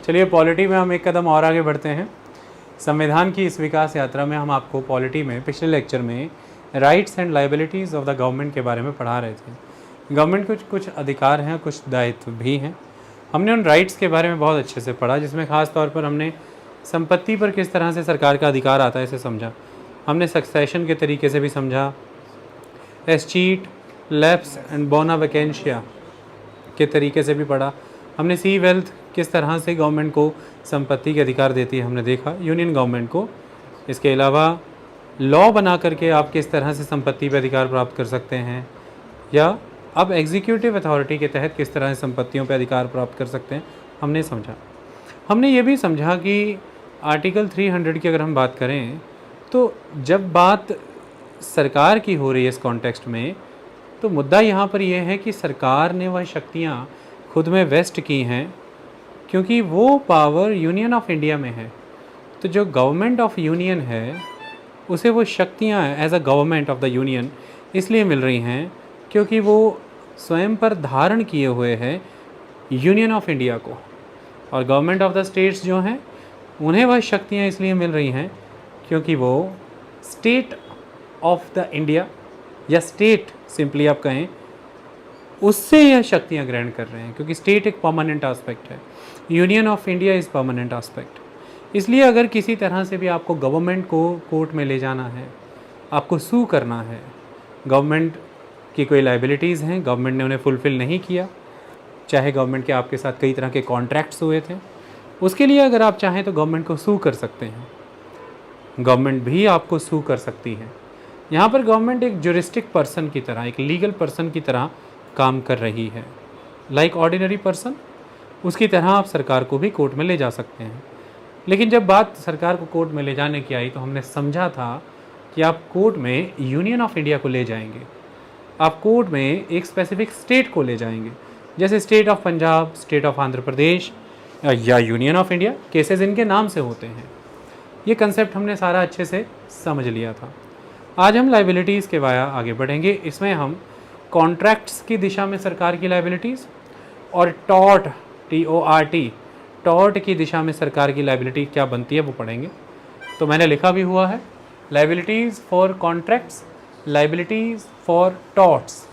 चलिए पॉलिटी में हम एक कदम और आगे बढ़ते हैं। संविधान की इस विकास यात्रा में हम आपको पॉलिटी में पिछले लेक्चर में rights and liabilities of the government के बारे में पढ़ा रहे थे। गवर्नमेंट के कुछ अधिकार हैं, कुछ दायित्व भी हैं। हमने उन राइट्स के बारे में बहुत अच्छे से पढ़ा, जिसमें ख़ास तौर पर हमने संपत्ति पर किस तरह से सरकार का अधिकार आता है इसे समझा। हमने सक्सेशन के तरीके से भी समझा, एस्चीट, लैप्स एंड बोना वैकेंशिया के तरीके से भी पढ़ा। हमने सी वेल्थ किस तरह से गवर्नमेंट को संपत्ति के अधिकार देती है हमने देखा, यूनियन गवर्नमेंट को। इसके अलावा लॉ बना करके आप किस तरह से संपत्ति पर अधिकार प्राप्त कर सकते हैं, या अब एग्जीक्यूटिव अथॉरिटी के तहत किस तरह से संपत्तियों पर अधिकार प्राप्त कर सकते हैं, हमने समझा। हमने ये भी समझा कि आर्टिकल 300 की अगर हम बात करें तो जब बात सरकार की हो रही है इस कॉन्टेक्स्ट में, तो मुद्दा यहाँ पर यह है कि सरकार ने वह शक्तियाँ खुद में वेस्ट की हैं, क्योंकि वो पावर यूनियन ऑफ इंडिया में है। तो जो गवर्नमेंट ऑफ यूनियन है उसे वो शक्तियाँ as a government of the union इसलिए मिल रही हैं क्योंकि वो स्वयं पर धारण किए हुए हैं यूनियन ऑफ इंडिया को। और गवर्नमेंट ऑफ द स्टेट्स जो हैं उन्हें वह शक्तियाँ इसलिए मिल रही हैं क्योंकि वो स्टेट ऑफ द इंडिया या स्टेट सिंपली आप कहें उससे यह शक्तियाँ ग्रहण कर रहे हैं, क्योंकि स्टेट एक परमानेंट आस्पेक्ट है, union of India is permanent aspect. इसलिए अगर किसी तरह से भी आपको गवर्नमेंट को कोर्ट में ले जाना है, आपको सू करना है, गवर्नमेंट की कोई लाइबिलिटीज़ हैं, गवर्नमेंट ने उन्हें फुलफ़िल नहीं किया, चाहे गवर्नमेंट के आपके साथ कई तरह के कॉन्ट्रैक्ट्स हुए थे, उसके लिए अगर आप चाहें तो गवर्नमेंट को सू कर सकते हैं। गवर्नमेंट भी आपको सू कर सकती है। यहाँ पर गवर्नमेंट एक जुरिस्टिक पर्सन की तरह, एक लीगल पर्सन की तरह काम कर रही है, लाइक ऑर्डिनरी पर्सन। उसकी तरह आप सरकार को भी कोर्ट में ले जा सकते हैं। लेकिन जब बात सरकार को कोर्ट में ले जाने की आई तो हमने समझा था कि आप कोर्ट में यूनियन ऑफ इंडिया को ले जाएंगे, आप कोर्ट में एक स्पेसिफिक स्टेट को ले जाएंगे, जैसे state of Punjab, state of Andhra Pradesh या यूनियन ऑफ इंडिया, केसेस इनके नाम से होते हैं। ये कंसेप्ट हमने सारा अच्छे से समझ लिया था। आज हम लाइबिलिटीज़ के वाया आगे बढ़ेंगे। इसमें हम कॉन्ट्रैक्ट्स की दिशा में सरकार की लाइबिलिटीज़ और टॉर्ट, TORT, टॉर्ट की दिशा में सरकार की लाइबिलिटी क्या बनती है वो पढ़ेंगे। तो मैंने लिखा भी हुआ है, liabilities for contracts, liabilities for torts.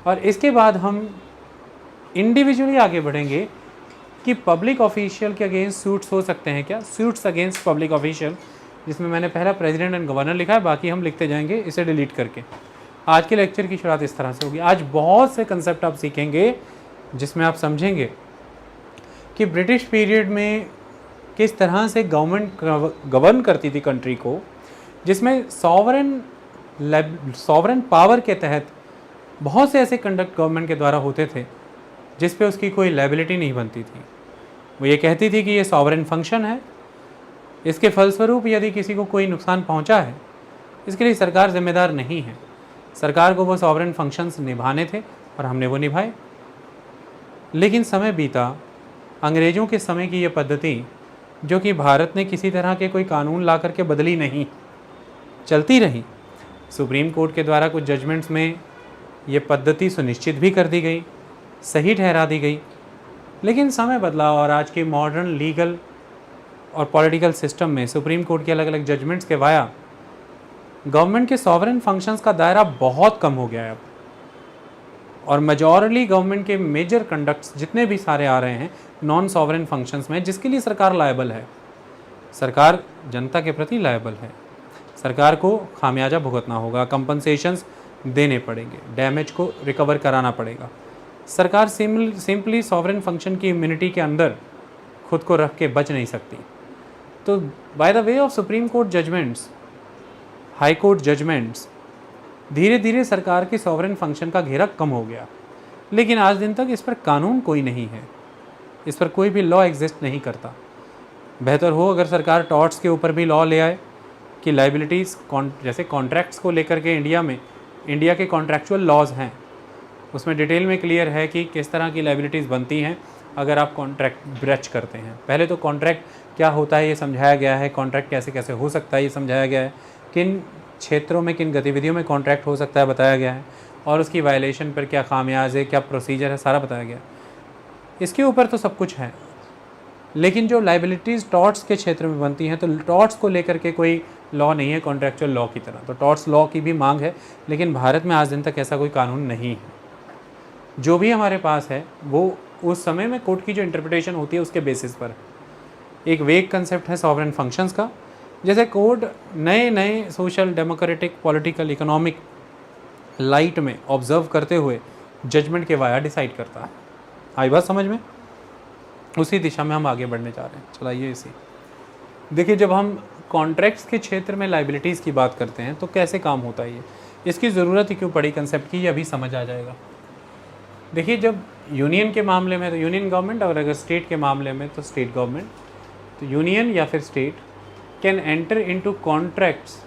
और इसके बाद हम इंडिविजुअली आगे बढ़ेंगे कि पब्लिक ऑफिशियल के अगेंस्ट सूट्स हो सकते हैं क्या, सूट्स अगेंस्ट पब्लिक ऑफिशियल, जिसमें मैंने पहला प्रेसिडेंट एंड गवर्नर लिखा है, बाकी हम लिखते जाएंगे इसे डिलीट करके। आज के लेक्चर की शुरुआत इस तरह से होगी। आज बहुत से कंसेप्ट आप सीखेंगे जिसमें आप समझेंगे कि ब्रिटिश पीरियड में किस तरह से गवर्नमेंट गवर्न करती थी कंट्री को, जिसमें सॉवरेन पावर के तहत बहुत से ऐसे कंडक्ट गवर्नमेंट के द्वारा होते थे जिस पे उसकी कोई लायबिलिटी नहीं बनती थी। वो ये कहती थी कि ये सॉवरेन फंक्शन है, इसके फलस्वरूप यदि किसी को कोई नुकसान पहुंचा है इसके लिए सरकार जिम्मेदार नहीं है। सरकार को वो सॉवरेन फंक्शंस निभाने थे और हमने वो निभाए। लेकिन समय बीता, अंग्रेज़ों के समय की ये पद्धति, जो कि भारत ने किसी तरह के कोई कानून ला करके बदली नहीं, चलती रही। सुप्रीम कोर्ट के द्वारा कुछ जजमेंट्स में ये पद्धति सुनिश्चित भी कर दी गई, सही ठहरा दी गई। लेकिन समय बदला और आज के मॉडर्न लीगल और पॉलिटिकल सिस्टम में सुप्रीम कोर्ट के अलग अलग जजमेंट्स के वाया गवर्नमेंट के सॉवरेन फंक्शंस का दायरा बहुत कम हो गया है अब। और मेजॉरिटी गवर्नमेंट के मेजर कंडक्ट्स जितने भी सारे आ रहे हैं नॉन सॉवरेन फंक्शंस में, जिसके लिए सरकार लायबल है। सरकार जनता के प्रति लायबल है, सरकार को खामियाजा भुगतना होगा, कंपनसेशंस देने पड़ेंगे, डैमेज को रिकवर कराना पड़ेगा। सरकार सिंपली सॉवरेन फंक्शन की इम्यूनिटी के अंदर खुद को रख के बच नहीं सकती। तो by the way of supreme court judgments, high court judgments, धीरे धीरे सरकार की सॉवरेन फंक्शन का घेरा कम हो गया। लेकिन आज दिन तक इस पर कानून कोई नहीं है, इस पर कोई भी लॉ एग्जिस्ट नहीं करता। बेहतर हो अगर सरकार टॉर्ट्स के ऊपर भी लॉ ले आए कि लाइबिलिटीज़, जैसे कॉन्ट्रैक्ट्स को लेकर के इंडिया में, इंडिया के कॉन्ट्रैक्चुअल लॉज हैं, उसमें डिटेल में क्लियर है कि किस तरह की लाइबिलिटीज़ बनती हैं अगर आप कॉन्ट्रैक्ट ब्रेच करते हैं। पहले तो कॉन्ट्रैक्ट क्या होता है ये समझाया गया है, कॉन्ट्रैक्ट कैसे कैसे हो सकता है ये समझाया गया है, किन क्षेत्रों में, किन गतिविधियों में कॉन्ट्रैक्ट हो सकता है बताया गया है, और उसकी वायलेशन पर क्या खामियाजे, क्या प्रोसीजर है, सारा बताया गया। इसके ऊपर तो सब कुछ है। लेकिन जो लाइबिलिटीज़ टॉर्ट्स के क्षेत्र में बनती हैं, तो टॉर्ट्स को लेकर के कोई लॉ नहीं है कॉन्ट्रेक्चुअल लॉ की तरह। तो टॉर्ट्स लॉ की भी मांग है, लेकिन भारत में आज दिन तक ऐसा कोई कानून नहीं है। जो भी हमारे पास है वो उस समय में कोर्ट की जो इंटरप्रिटेशन होती है उसके बेसिस पर। एक वेग कंसेप्ट है सॉवरेन फंक्शंस का, जैसे कोर्ट नए नए social, democratic, political, economic light में ऑब्जर्व करते हुए जजमेंट के वाया डिसाइड करता है। आई बात समझ में? उसी दिशा में हम आगे बढ़ने जा रहे हैं। चलाइए इसी। देखिए, जब हम कॉन्ट्रैक्ट्स के क्षेत्र में लाइबिलिटीज़ की बात करते हैं तो कैसे काम होता है ये, इसकी ज़रूरत ही क्यों पड़ी कंसेप्ट की, ये अभी समझ आ जाएगा। देखिए, जब यूनियन के मामले में तो यूनियन गवर्नमेंट, और अगर स्टेट के मामले में तो स्टेट गवर्नमेंट, तो यूनियन या फिर state can enter into contracts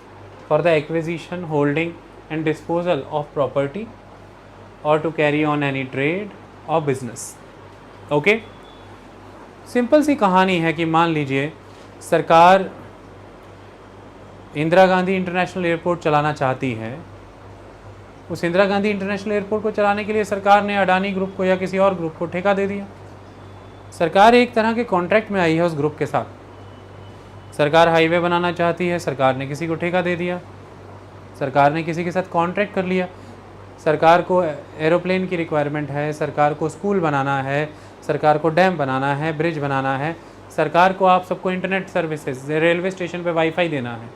for the acquisition, holding and disposal of property और to carry on any trade और बिजनेस। ओके, सिंपल सी कहानी है कि मान लीजिए सरकार इंदिरा गांधी इंटरनेशनल एयरपोर्ट चलाना चाहती है। उस इंदिरा गांधी इंटरनेशनल एयरपोर्ट को चलाने के लिए सरकार ने अडानी ग्रुप को या किसी और ग्रुप को ठेका दे दिया। सरकार एक तरह के कॉन्ट्रैक्ट में आई है उस ग्रुप के साथ। सरकार हाईवे बनाना चाहती है, सरकार ने किसी को ठेका दे दिया, सरकार ने किसी के साथ कॉन्ट्रैक्ट कर लिया। सरकार को एरोप्लेन की रिक्वायरमेंट है, सरकार को स्कूल बनाना है, सरकार को डैम बनाना है, ब्रिज बनाना है, सरकार को आप सबको इंटरनेट सर्विसेज, रेलवे स्टेशन पे वाईफाई देना है,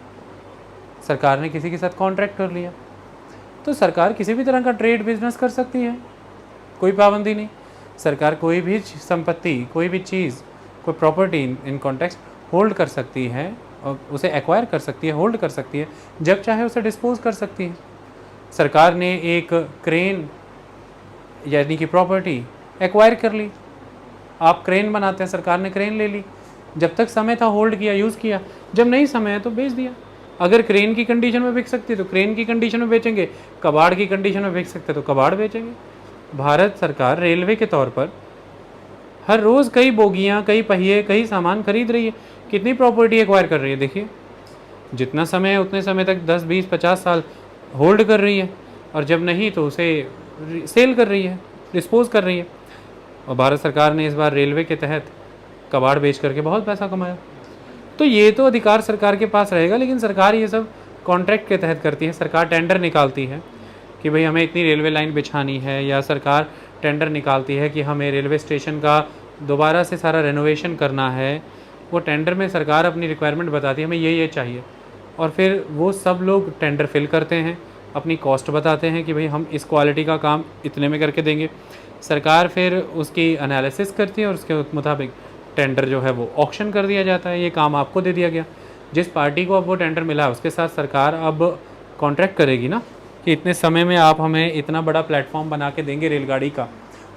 सरकार ने किसी के साथ कॉन्ट्रैक्ट कर लिया। तो सरकार किसी भी तरह का ट्रेड बिजनेस कर सकती है, कोई पाबंदी नहीं। सरकार कोई भी संपत्ति, कोई भी चीज़, कोई प्रॉपर्टी इन कॉन्टेक्स्ट होल्ड कर सकती है, और उसे एक्वायर कर सकती है, होल्ड कर सकती है, जब चाहे उसे डिस्पोज कर सकती है। सरकार ने एक क्रेन यानी कि प्रॉपर्टी एक्वायर कर ली, आप क्रेन बनाते हैं, सरकार ने क्रेन ले ली, जब तक समय था होल्ड किया, यूज़ किया, जब नहीं समय है तो बेच दिया। अगर क्रेन की कंडीशन में बिक सकती है तो क्रेन की कंडीशन में बेचेंगे, कबाड़ की कंडीशन में बिक सकते तो कबाड़ बेचेंगे। भारत सरकार रेलवे के तौर पर हर रोज़ कई बोगियाँ, कई पहिए, कई सामान खरीद रही है। कितनी प्रॉपर्टी एक्वायर कर रही है देखिए, जितना समय है उतने समय तक 10, 20, 50 साल होल्ड कर रही है, और जब नहीं तो उसे सेल कर रही है, डिस्पोज कर रही है। और भारत सरकार ने इस बार रेलवे के तहत कबाड़ बेच करके बहुत पैसा कमाया। तो ये तो अधिकार सरकार के पास रहेगा, लेकिन सरकार ये सब कॉन्ट्रैक्ट के तहत करती है। सरकार टेंडर निकालती है कि भाई हमें इतनी रेलवे लाइन बिछानी है, या सरकार टेंडर निकालती है कि हमें रेलवे स्टेशन का दोबारा से सारा रेनोवेशन करना है। वो टेंडर में सरकार अपनी रिक्वायरमेंट बताती है हमें ये चाहिए, और फिर वो सब लोग टेंडर फिल करते हैं, अपनी कॉस्ट बताते हैं कि भाई हम इस क्वालिटी का काम इतने में करके देंगे। सरकार फिर उसकी एनालिसिस करती है और उसके मुताबिक टेंडर जो है वो ऑक्शन कर दिया जाता है, ये काम आपको दे दिया गया। जिस पार्टी को अब वो टेंडर मिला है उसके साथ सरकार अब कॉन्ट्रैक्ट करेगी ना, कि इतने समय में आप हमें इतना बड़ा प्लेटफॉर्म बना के देंगे रेलगाड़ी का,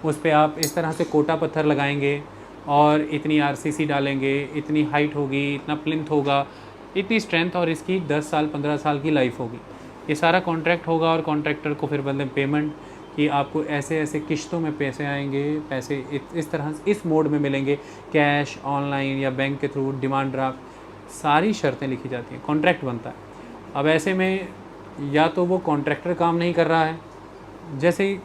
उस पर आप इस तरह से कोटा पत्थर लगाएंगे और इतनी आरसीसी डालेंगे, इतनी हाइट होगी, इतना प्लिंथ होगा, इतनी स्ट्रेंथ, और इसकी 10 साल 15 साल की लाइफ होगी। ये सारा कॉन्ट्रैक्ट होगा, और कॉन्ट्रैक्टर को फिर बदले पेमेंट कि आपको ऐसे ऐसे किश्तों में पैसे आएंगे, पैसे इस तरह इस मोड में मिलेंगे, कैश, ऑनलाइन या बैंक के थ्रू, डिमांड ड्राफ्ट, सारी शर्तें लिखी जाती हैं, कॉन्ट्रैक्ट बनता है। अब ऐसे में या तो वो कॉन्ट्रैक्टर काम नहीं कर रहा है, जैसे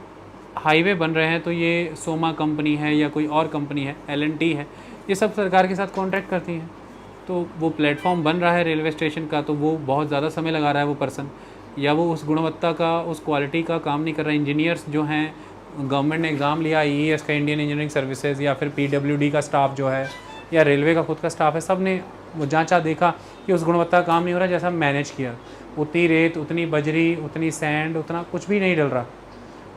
हाईवे बन रहे हैं तो ये सोमा कंपनी है या कोई और कंपनी है, L&T है, ये सब सरकार के साथ कॉन्ट्रैक्ट करती हैं। तो वो प्लेटफॉर्म बन रहा है रेलवे स्टेशन का, तो वो बहुत ज़्यादा समय लगा रहा है वो पर्सन, या वो उस गुणवत्ता का, उस क्वालिटी का काम नहीं कर रहा है। इंजीनियर्स जो हैं, गवर्नमेंट ने एग्ज़ाम लिया IES का, इंडियन इंजीनियरिंग सर्विसेज, या फिर PWD का स्टाफ जो है, या रेलवे का खुद का स्टाफ है, सब ने वो जांचा, देखा कि उस गुणवत्ता का काम नहीं हो रहा जैसा मैनेज किया। उतनी रेत, उतनी बजरी, उतनी सैंड, उतना कुछ भी नहीं डल रहा।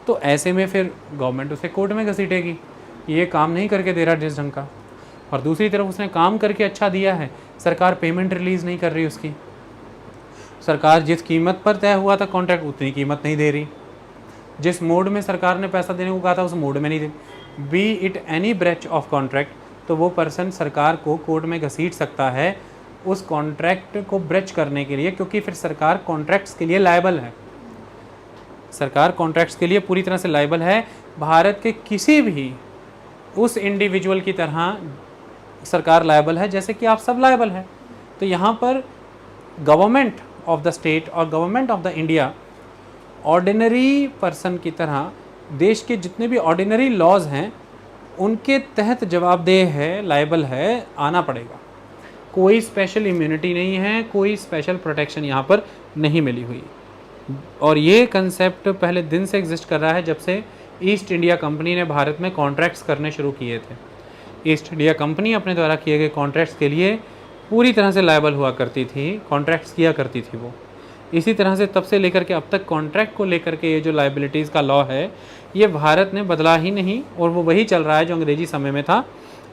तो ऐसे में फिर गवर्नमेंट उसे कोर्ट में घसीटेगी, ये काम नहीं करके दे रहा जिस ढंग का। और दूसरी तरफ उसने काम करके अच्छा दिया है, सरकार पेमेंट रिलीज़ नहीं कर रही उसकी। सरकार जिस कीमत पर तय हुआ था कॉन्ट्रैक्ट, उतनी कीमत नहीं दे रही। जिस मोड में सरकार ने पैसा देने को कहा था उस मोड में नहीं दे। Be it any breach of contract, तो वो पर्सन सरकार को कोर्ट में घसीट सकता है उस कॉन्ट्रैक्ट को ब्रेच करने के लिए, क्योंकि फिर सरकार कॉन्ट्रैक्ट्स के लिए लायबल है। सरकार कॉन्ट्रैक्ट्स के लिए पूरी तरह से लायबल है। भारत के किसी भी उस इंडिविजुअल की तरह सरकार लायबल है जैसे कि आप सब लायबल हैं। तो यहाँ पर गवर्नमेंट ऑफ द स्टेट और government of the India ordinary person की तरह देश के जितने भी ऑर्डिनरी लॉज हैं उनके तहत जवाबदेह है, लायबल है, आना पड़ेगा। कोई स्पेशल इम्यूनिटी नहीं है, कोई स्पेशल प्रोटेक्शन यहाँ पर नहीं मिली हुई। और ये कंसेप्ट पहले दिन से एग्जिस्ट कर रहा है जब से ईस्ट इंडिया कंपनी ने भारत में कॉन्ट्रैक्ट्स करने शुरू किए थे। ईस्ट इंडिया कंपनी अपने द्वारा किए गए कॉन्ट्रैक्ट्स के लिए पूरी तरह से लायबल हुआ करती थी, कॉन्ट्रैक्ट्स किया करती थी वो। इसी तरह से तब से लेकर के अब तक कॉन्ट्रैक्ट को लेकर के ये जो लायबिलिटीज़ का लॉ है ये भारत ने बदला ही नहीं, और वो वही चल रहा है जो अंग्रेजी समय में था।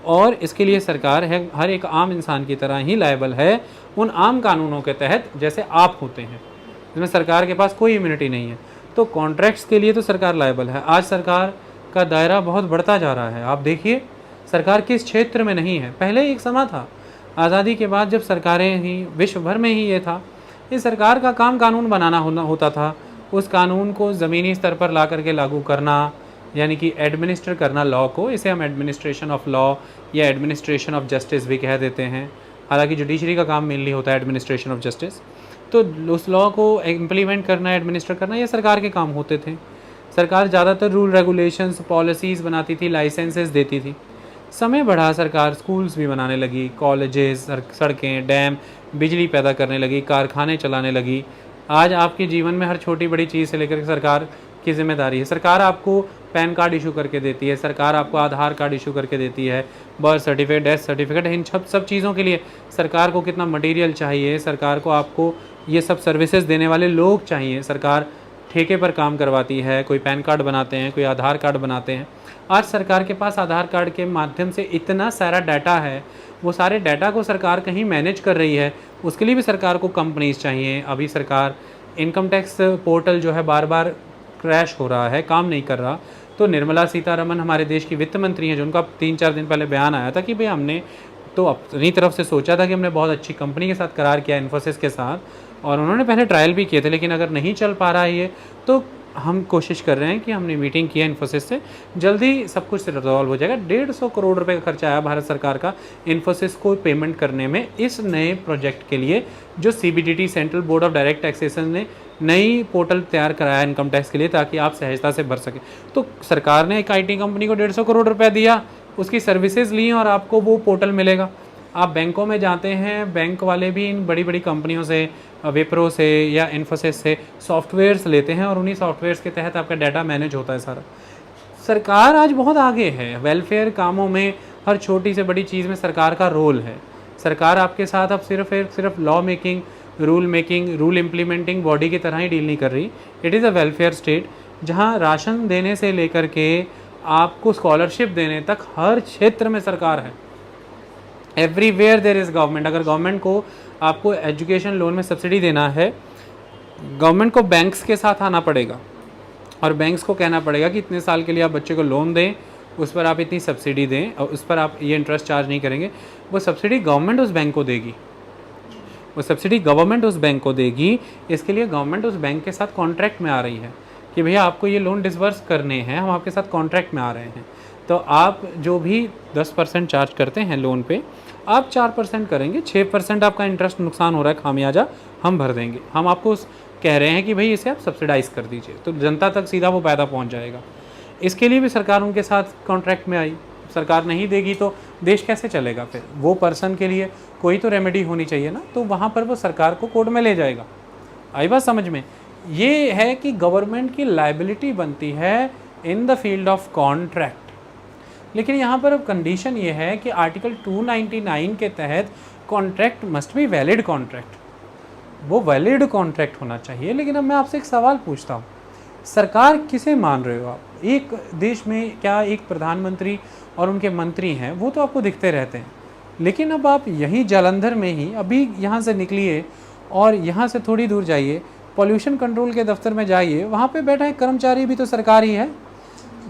और इसके लिए सरकार है हर एक आम इंसान की तरह ही लायबल है उन आम कानूनों के तहत जैसे आप होते हैं, जिसमें सरकार के पास कोई इम्यूनिटी नहीं है। तो कॉन्ट्रैक्ट्स के लिए तो सरकार लायबल है। आज सरकार का दायरा बहुत बढ़ता जा रहा है। आप देखिए सरकार किस क्षेत्र में नहीं है। पहले एक समय था आज़ादी के बाद जब सरकारें ही विश्व भर में ही ये था, इस सरकार का काम कानून बनाना होता था, उस कानून को ज़मीनी स्तर पर ला करके लागू करना, यानी कि एडमिनिस्टर करना लॉ को। इसे हम एडमिनिस्ट्रेशन ऑफ लॉ या एडमिनिस्ट्रेशन ऑफ जस्टिस भी कह देते हैं। हालांकि जुडिशरी का काम मेनली होता है एडमिनिस्ट्रेशन ऑफ जस्टिस। तो उस लॉ को इम्प्लीमेंट करना, एडमिनिस्टर करना, ये सरकार के काम होते थे। सरकार ज़्यादातर रूल रेगुलेशंस, पॉलिसीज़ बनाती थी, लाइसेंसेस देती थी। समय बढ़ा, सरकार स्कूल्स भी बनाने लगी, कॉलेजेस, सड़कें, डैम, बिजली पैदा करने लगी, कारखाने चलाने लगी। आज आपके जीवन में हर छोटी बड़ी चीज़ से लेकर सरकार की जिम्मेदारी है। सरकार आपको पैन कार्ड इशू करके देती है, सरकार आपको आधार कार्ड इशू करके देती है, बर्थ सर्टिफिकेट, डेथ सर्टिफिकेट। इन सब चीज़ों के लिए सरकार को कितना मटेरियल चाहिए, सरकार को आपको ये सब सर्विसेज देने वाले लोग चाहिए। सरकार ठेके पर काम करवाती है, कोई पैन कार्ड बनाते हैं, कोई आधार कार्ड बनाते हैं। आज सरकार के पास आधार कार्ड के माध्यम से इतना सारा डाटा है, वो सारे डाटा को सरकार कहीं मैनेज कर रही है, उसके लिए भी सरकार को कंपनीज चाहिए। अभी सरकार इनकम टैक्स पोर्टल जो है बार बार क्रैश हो रहा है, काम नहीं कर रहा। तो निर्मला सीतारमन हमारे देश की वित्त मंत्री हैं, जो उनका 3-4 दिन पहले बयान आया था कि भाई हमने तो अपनी तरफ से सोचा था कि हमने बहुत अच्छी कंपनी के साथ करार किया, इन्फोसिस के साथ, और उन्होंने पहले ट्रायल भी किए थे, लेकिन अगर नहीं चल पा रहा है ये, तो हम कोशिश कर रहे हैं कि हमने मीटिंग किया इन्फोसिस से, जल्दी सब कुछ रिजॉल्व हो जाएगा। 150 करोड़ रुपए का खर्चा आया भारत सरकार का इन्फोसिस को पेमेंट करने में, इस नए प्रोजेक्ट के लिए जो CBDT central board of direct taxation ने नई पोर्टल तैयार कराया इनकम टैक्स के लिए, ताकि आप सहजता से भर सकें। तो सरकार ने एक IT कंपनी को 150 करोड़ रुपया दिया, उसकी सर्विसेज ली और आपको वो पोर्टल मिलेगा। आप बैंकों में जाते हैं, बैंक वाले भी इन बड़ी बड़ी कंपनियों से, विप्रो से या इन्फोसिस से सॉफ्टवेयर्स लेते हैं, और उन्हीं सॉफ्टवेयर्स के तहत आपका डाटा मैनेज होता है सारा। सरकार आज बहुत आगे है वेलफेयर कामों में, हर छोटी से बड़ी चीज़ में सरकार का रोल है। सरकार आपके साथ अब सिर्फ law making, rule making, rule implementing body की तरह ही डील नहीं कर रही। It is a welfare state, जहाँ राशन देने से लेकर के आपको स्कॉलरशिप देने तक हर क्षेत्र में सरकार है। Everywhere there is government. अगर गवर्नमेंट को आपको एजुकेशन लोन में सब्सिडी देना है, गवर्नमेंट को बैंक्स के साथ आना पड़ेगा और बैंक्स को कहना पड़ेगा कि इतने साल के लिए आप बच्चे को लोन दें, उस पर आप इतनी सब्सिडी दें और उस पर आप ये इंटरेस्ट चार्ज नहीं करेंगे। वो सब्सिडी गवर्नमेंट उस बैंक को देगी, वो सब्सिडी गवर्नमेंट उस बैंक को देगी। इसके लिए गवर्नमेंट उस बैंक के साथ कॉन्ट्रैक्ट में आ रही है कि भैया आपको ये लोन डिसबर्स करने हैं, हम आपके साथ कॉन्ट्रैक्ट में आ रहे हैं। तो आप जो भी 10% चार्ज करते हैं लोन पे, आप 4% करेंगे, 6% आपका इंटरेस्ट नुकसान हो रहा है खामियाजा, हम भर देंगे। हम आपको कह रहे हैं कि भाई इसे आप सब्सिडाइज़ कर दीजिए, तो जनता तक सीधा वो पैसा पहुंच जाएगा। इसके लिए भी सरकार उनके साथ कॉन्ट्रैक्ट में आई। सरकार नहीं देगी तो देश कैसे चलेगा? फिर वो पर्सन के लिए कोई तो रेमेडी होनी चाहिए ना, तो वहाँ पर वो सरकार को कोर्ट में ले जाएगा। आई बात समझ में? ये है कि गवर्नमेंट की लायबिलिटी बनती है in the field of contract. लेकिन यहाँ पर अब कंडीशन ये है कि आर्टिकल 299 के तहत contract must be valid contract, वो वैलिड कॉन्ट्रैक्ट होना चाहिए। लेकिन अब मैं आपसे एक सवाल पूछता हूँ, सरकार किसे मान रहे हो आप? एक देश में क्या एक प्रधानमंत्री और उनके मंत्री हैं, वो तो आपको दिखते रहते हैं, लेकिन अब आप यहीं जालंधर में ही अभी यहाँ से निकलिए और यहाँ से थोड़ी दूर जाइए, पॉल्यूशन कंट्रोल के दफ्तर में जाइए, वहाँ पे बैठा एक कर्मचारी भी तो सरकार ही है,